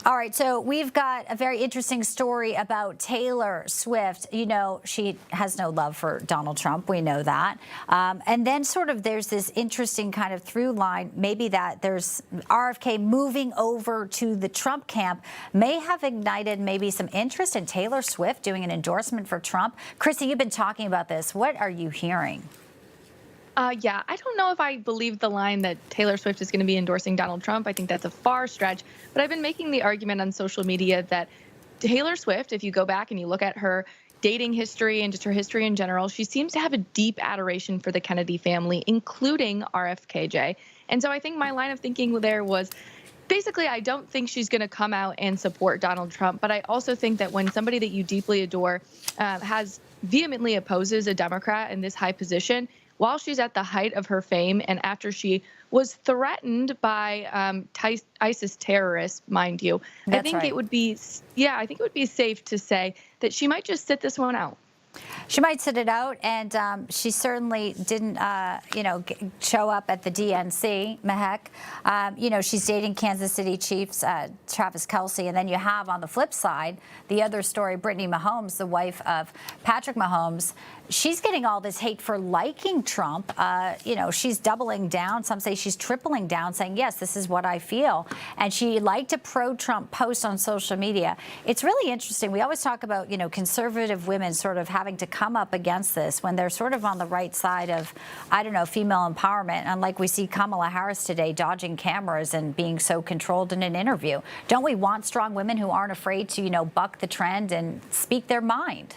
All right, so we've got a very interesting story about Taylor Swift. You know, she has no love for Donald Trump. We know that. And then sort of there's this interesting kind of through line, maybe that there's RFK moving over to the Trump camp may have ignited maybe some interest in Taylor Swift doing an endorsement for Trump. Chrissy, you've been talking about this. What are you hearing? Yeah, I don't know if I believe the line that Taylor Swift is going to be endorsing Donald Trump. I think that's a far stretch. But I've been making the argument on social media that Taylor Swift, if you go back and you look at her dating history and just her history in general, she seems to have a deep adoration for the Kennedy family, including RFKJ. And so I think my line of thinking there was basically, I don't think she's going to come out and support Donald Trump. But I also think that when somebody that you deeply adore has vehemently opposes a Democrat in this high position, while she's at the height of her fame and after she was threatened by ISIS terrorists, mind you, That's I think right. it would be, I think it would be safe to say that she might just sit this one out. She might sit it out, and she certainly didn't, show up at the DNC, Mehek. She's dating Kansas City Chiefs Travis Kelce, and then you have on the flip side the other story, Brittany Mahomes, the wife of Patrick Mahomes. She's getting all this hate for liking Trump. She's doubling down. Some say she's tripling down, saying, yes, this is what I feel. And she liked a pro-Trump post on social media. It's really interesting. We always talk about, conservative women sort of having to come up against this when they're sort of on the right side of, female empowerment. Unlike we see Kamala Harris today dodging cameras and being so controlled in an interview. Don't we want strong women who aren't afraid to, buck the trend and speak their mind?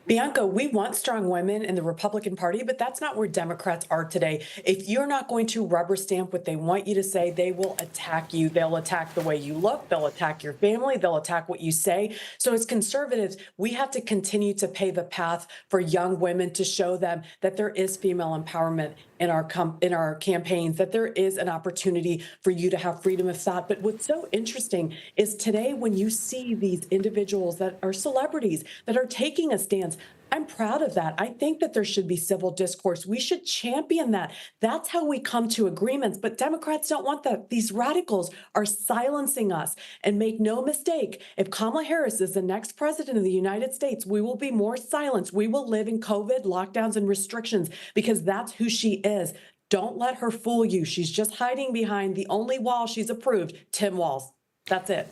Bianca, we want strong women in the Republican Party, but that's not where Democrats are today. If you're not going to rubber stamp what they want you to say, they will attack you. They'll attack the way you look. They'll attack your family. They'll attack what you say. So as conservatives, we have to continue to pave the path for young women to show them that there is female empowerment in our campaigns, that there is an opportunity for you to have freedom of thought. But what's so interesting is today when you see these individuals that are celebrities that are taking a stance, I'm proud of that. I think that there should be civil discourse. We should champion that. That's how we come to agreements. But Democrats don't want that. These radicals are silencing us. And make no mistake, if Kamala Harris is the next president of the United States, we will be more silenced. We will live in COVID lockdowns and restrictions because that's who she is. Don't let her fool you. She's just hiding behind the only wall she's approved, Tim Walz. That's it.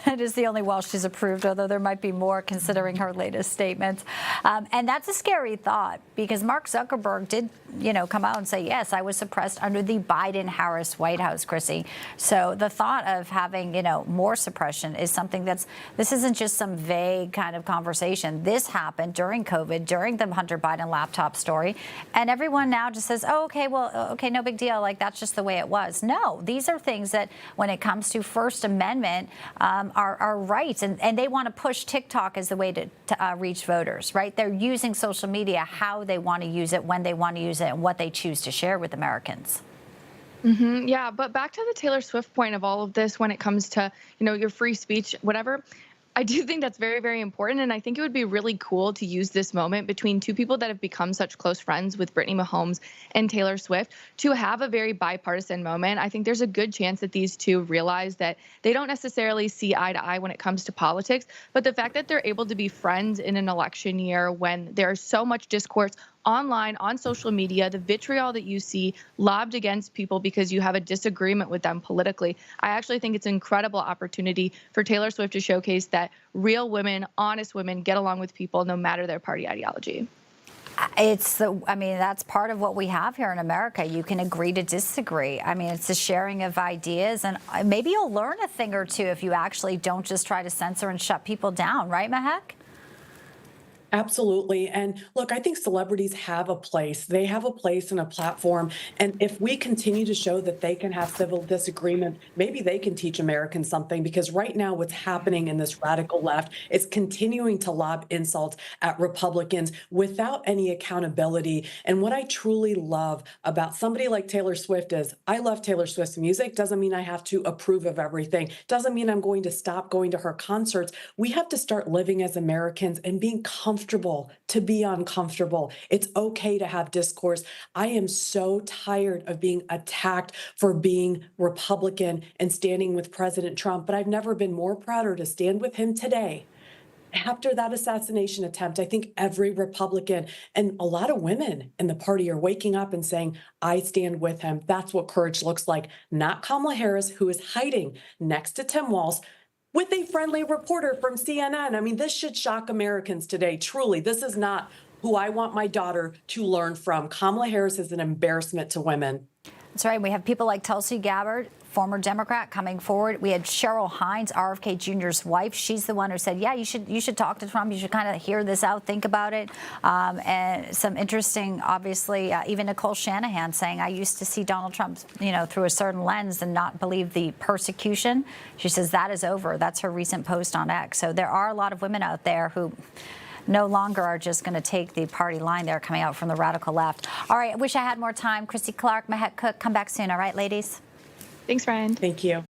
It is the only wall she's approved, although there might be more considering her latest statements. And that's a scary thought because Mark Zuckerberg did, come out and say, yes, I was suppressed under the Biden-Harris White House, Chrissy. So the thought of having, more suppression is something this isn't just some vague kind of conversation. This happened during COVID, during the Hunter Biden laptop story. And everyone now just says, oh, okay, no big deal. Like, that's just the way it was. No, these are things that when it comes to First Amendment, are rights, and they want to push TikTok as the way to reach voters, right? They're using social media how they want to use it, when they want to use it, and what they choose to share with Americans. Yeah, but back to the Taylor Swift point of all of this when it comes to, your free speech, whatever. I do think that's very, very important. And I think it would be really cool to use this moment between two people that have become such close friends with Brittany Mahomes and Taylor Swift to have a very bipartisan moment. I think there's a good chance that these two realize that they don't necessarily see eye to eye when it comes to politics, but the fact that they're able to be friends in an election year when there's so much discourse online, on social media, the vitriol that you see lobbed against people because you have a disagreement with them politically. I actually think it's an incredible opportunity for Taylor Swift to showcase that real women, honest women, get along with people no matter their party ideology. That's part of what we have here in America. You can agree to disagree. It's a sharing of ideas, and maybe you'll learn a thing or two if you actually don't just try to censor and shut people down, right, Mehek? Absolutely. And look, I think celebrities have a place. They have a place and a platform. And if we continue to show that they can have civil disagreement, maybe they can teach Americans something, because right now what's happening in this radical left is continuing to lob insults at Republicans without any accountability. And what I truly love about somebody like Taylor Swift is I love Taylor Swift's music. Doesn't mean I have to approve of everything. Doesn't mean I'm going to stop going to her concerts. We have to start living as Americans and being comfortable comfortable to be uncomfortable. It's okay to have discourse. I am so tired of being attacked for being Republican and standing with President Trump, but I've never been more prouder to stand with him today. After that assassination attempt, I think every Republican and a lot of women in the party are waking up and saying, I stand with him. That's what courage looks like. Not Kamala Harris, who is hiding next to Tim Walz with a friendly reporter from CNN. I mean, this should shock Americans today. Truly, this is not who I want my daughter to learn from. Kamala Harris is an embarrassment to women. That's right. We have people like Tulsi Gabbard, former Democrat, coming forward. We had Cheryl Hines, RFK Jr.'s wife. She's the one who said, yeah, you should talk to Trump. You should kind of hear this out, think about it. And some interesting, obviously, even Nicole Shanahan saying, I used to see Donald Trump, through a certain lens and not believe the persecution. She says that is over. That's her recent post on X. So there are a lot of women out there who no longer are just going to take the party line there coming out from the radical left. All right, I wish I had more time. Chrissy Clark, Mehek Cooke, come back soon. All right, ladies? Thanks, Ryan. Thank you.